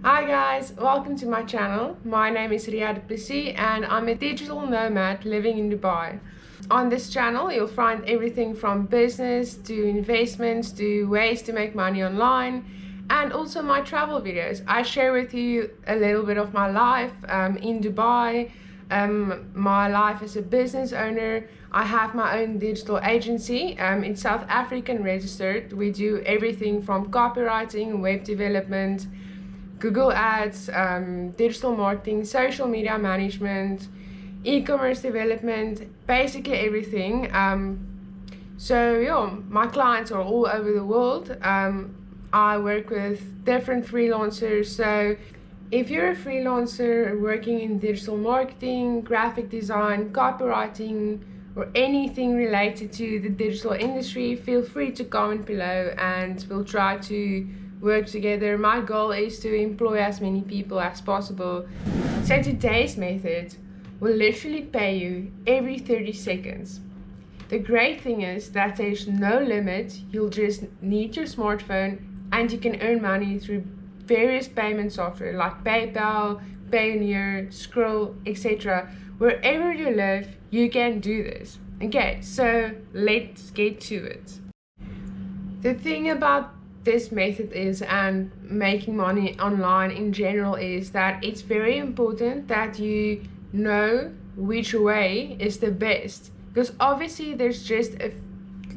Hi guys, welcome to my channel. My name is Riyad Bisi and I'm a digital nomad living in Dubai. On this channel you'll find everything from business to investments to ways to make money online, and also my travel videos. I share with you a little bit of my life in Dubai, my life as a business owner. I have my own digital agency. It's South African registered. We do everything from copywriting, web development, Google Ads, digital marketing, social media management, e-commerce development, basically everything. So yeah, my clients are all over the world. I work with different freelancers. So if you're a freelancer working in digital marketing, graphic design, copywriting, or anything related to the digital industry, feel free to comment below and we'll try to work together. My goal is to employ as many people as possible. So today's method will literally pay you every 30 seconds. The great thing is that there's no limit. You'll just need your smartphone and you can earn money through various payment software like PayPal, Payoneer, Scroll, etc. Wherever you live, you can do this. Okay, so let's get to it. The thing about this method is, and making money online in general, is that it's very important that you know which way is the best, because obviously there's just a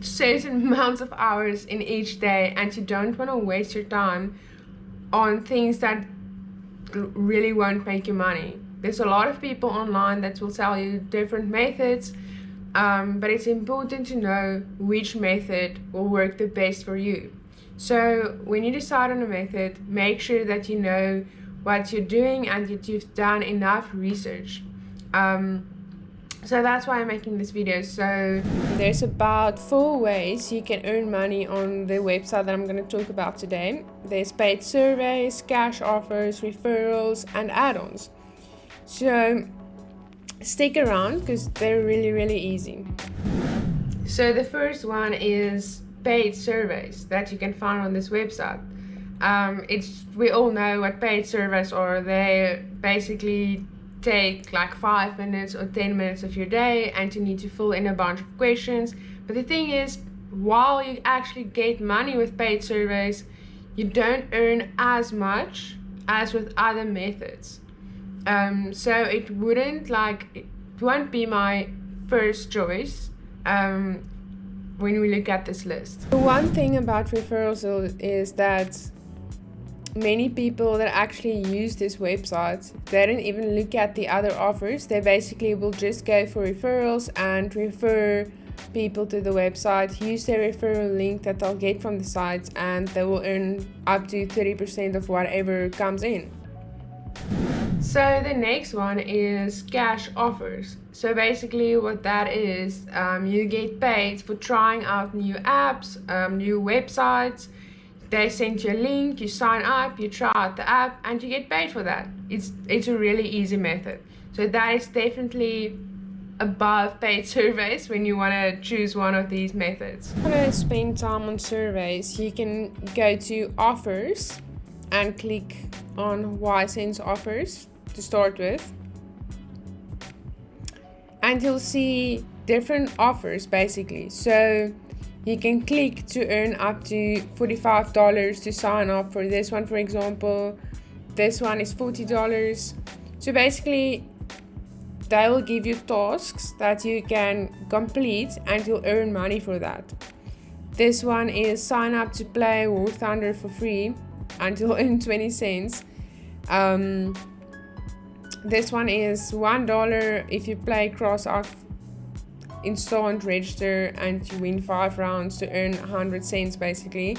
certain amount of hours in each day and you don't want to waste your time on things that really won't make you money. There's a lot of people online that will tell you different methods, but it's important to know which method will work the best for you. So when you decide on a method, make sure that you know what you're doing and that you've done enough research. So that's why I'm making this video. So there's about 4 ways you can earn money on the website that I'm going to talk about today. There's paid surveys, cash offers, referrals, and add-ons. So stick around because they're really easy. So the first one is paid surveys that you can find on this website. We all know what paid surveys are. They basically take like 5 minutes or 10 minutes of your day and you need to fill in a bunch of questions. But the thing is, while you actually get money with paid surveys, you don't earn as much as with other methods. So it won't be my first choice when we look at this list. The one thing about referrals is that many people that actually use this website, they don't even look at the other offers. They basically will just go for referrals and refer people to the website, use their referral link that they'll get from the site, and they will earn up to 30% of whatever comes in. So the next one is cash offers. So basically what that is, you get paid for trying out new apps, new websites. They send you a link, you sign up, you try out the app, and you get paid for that. It's a really easy method. So that is definitely above paid surveys when you want to choose one of these methods. If you want to spend time on surveys, you can go to offers and click on To Ysense offers to start with, and you'll see different offers basically. So you can click to earn up to $45 to sign up for this one, for example. This one is $40. So basically they will give you tasks that you can complete and you'll earn money for that. This one is sign up to play War Thunder for free and you'll earn 20 cents. This one is $1 if you play cross-off, install and register, and you win 5 rounds to earn 100 cents basically.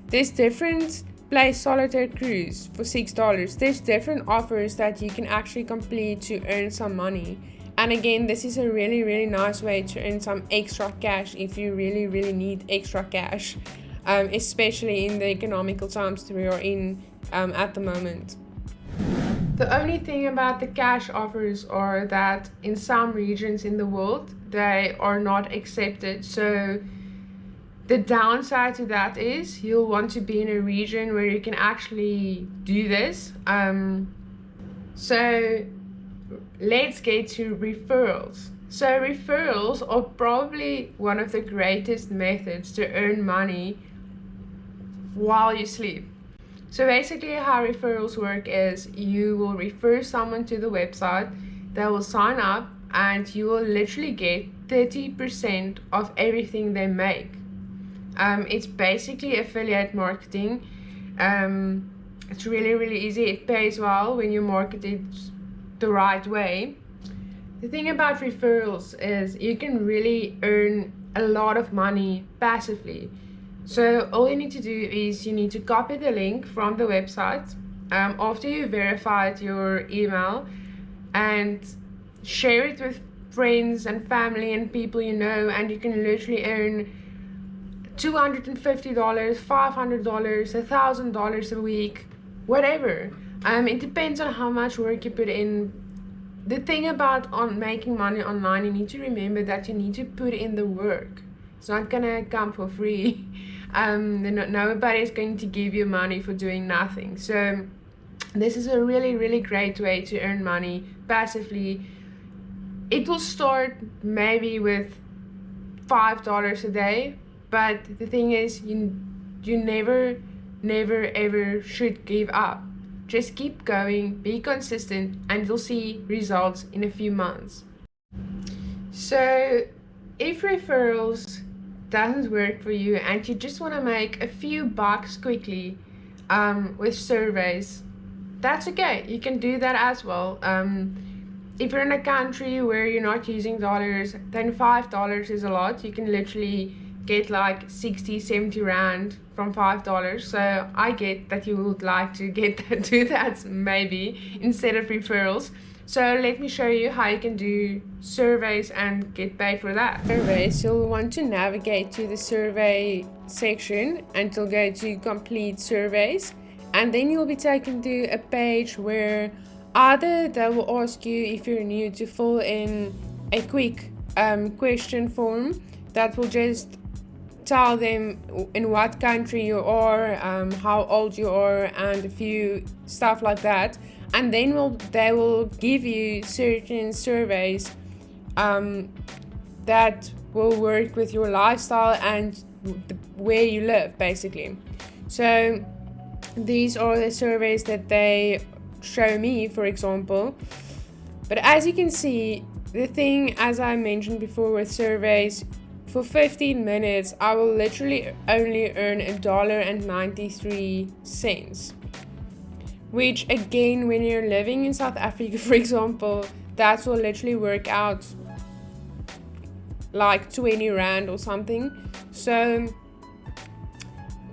There's different play solitaire cruise for $6. There's different offers that you can actually complete to earn some money. And again, this is a really nice way to earn some extra cash if you really need extra cash, especially in the economical times we are in at the moment. The only thing about the cash offers are that in some regions in the world they are not accepted. So The downside to that is you'll want to be in a region where you can actually do this. So let's get to referrals. So referrals are probably one of the greatest methods to earn money while you sleep. So basically how referrals work is you will refer someone to the website, they will sign up, and you will literally get 30% of everything they make. It's basically affiliate marketing. It's really easy. It pays well when you market it the right way. The thing about referrals is you can really earn a lot of money passively. So all you need to do is you need to copy the link from the website after you verified your email, and share it with friends and family and people you know, and you can literally earn $250, $500, $1,000 a week, whatever. It depends on how much work you put in. The thing about making money online, you need to remember that you need to put in the work. It's not gonna come for free. Nobody is going to give you money for doing nothing. So this is a really great way to earn money passively. It will start maybe with $5 a day, but the thing is you never ever should give up. Just keep going, be consistent, and you'll see results in a few months. So if referrals doesn't work for you and you just want to make a few bucks quickly with surveys, that's okay. You can do that as well. If you're in a country where you're not using dollars, then $5 is a lot. You can literally get like 60-70 rand from $5. So I get that you would like to do that maybe instead of referrals. So let me show you how you can do surveys and get paid for that. Surveys, you'll want to navigate to the survey section and you'll go to complete surveys, and then you'll be taken to a page where either they will ask you, if you're new, to fill in a quick question form that will just tell them in what country you are, how old you are, and a few stuff like that. And then they will give you certain surveys that will work with your lifestyle and where you live, basically. So these are the surveys that they show me, for example. But as you can see, the thing, as I mentioned before with surveys, for 15 minutes I will literally only earn $1.93, which again, when you're living in South Africa, for example, that will literally work out like 20 rand or something. So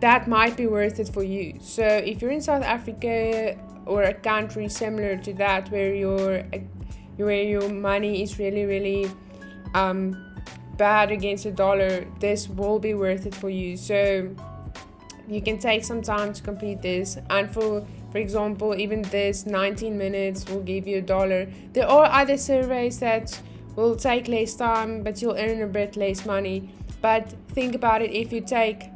that might be worth it for you. So if you're in South Africa or a country similar to that where your money is really bad against the dollar, this will be worth it for you. So you can take some time to complete this, and for example, even this 19 minutes will give you $1. There are other surveys that will take less time but you'll earn a bit less money. But think about it, if you take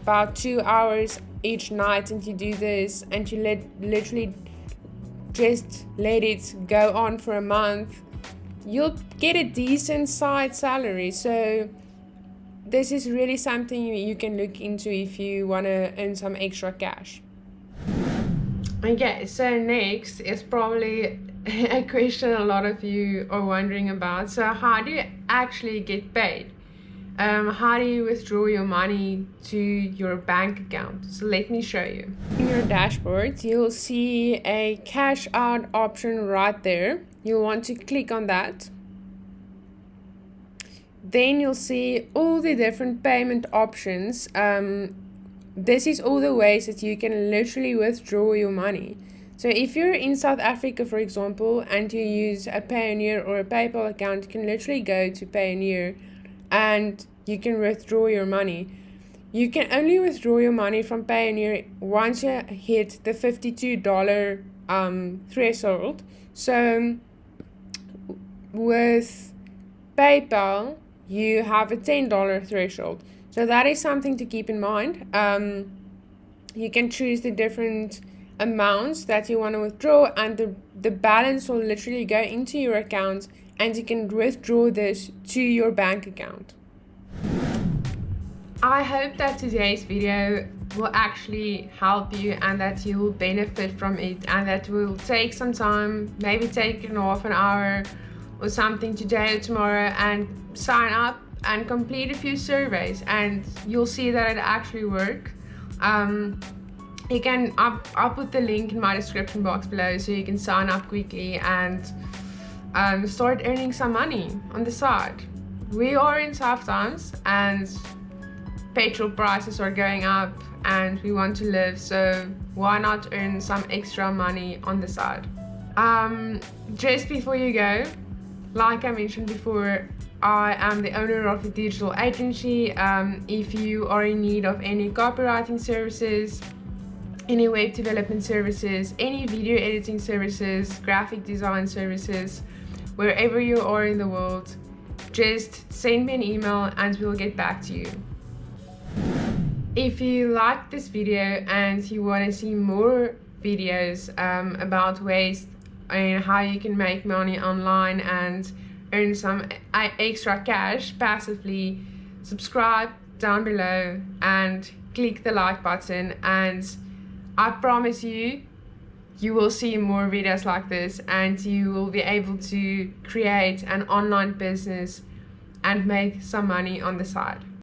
about 2 hours each night and you do this and you literally just let it go on for a month, you'll get a decent side salary. So this is really something you can look into if you want to earn some extra cash. Okay, so next is probably a question a lot of you are wondering about. So how do you actually get paid? How do you withdraw your money to your bank account? So let me show you. In your dashboard, you'll see a cash out option right there. You'll want to click on that. Then you'll see all the different payment options. This is all the ways that you can literally withdraw your money. So if you're in South Africa, for example, and you use a Payoneer or a PayPal account, you can literally go to Payoneer and you can withdraw your money. You can only withdraw your money from Payoneer once you hit the $52 threshold. So with PayPal, you have a $10 threshold. So that is something to keep in mind. You can choose the different amounts that you want to withdraw, and the balance will literally go into your account, and you can withdraw this to your bank account. I hope that today's video will actually help you and that you will benefit from it, and that will take some time, maybe take half an hour or something today or tomorrow, and sign up and complete a few surveys, and you'll see that it actually works. You can, I'll put the link in my description box below so you can sign up quickly and start earning some money on the side. We are in tough times and petrol prices are going up and we want to live, so why not earn some extra money on the side? Just before you go, like I mentioned before, I am the owner of a digital agency. If you are in need of any copywriting services, any web development services, any video editing services, graphic design services, wherever you are in the world, just send me an email and we'll get back to you. If you like this video and you want to see more videos about ways and how you can make money online and earn some extra cash passively, subscribe down below and click the like button, and I promise you, you will see more videos like this and you will be able to create an online business and make some money on the side.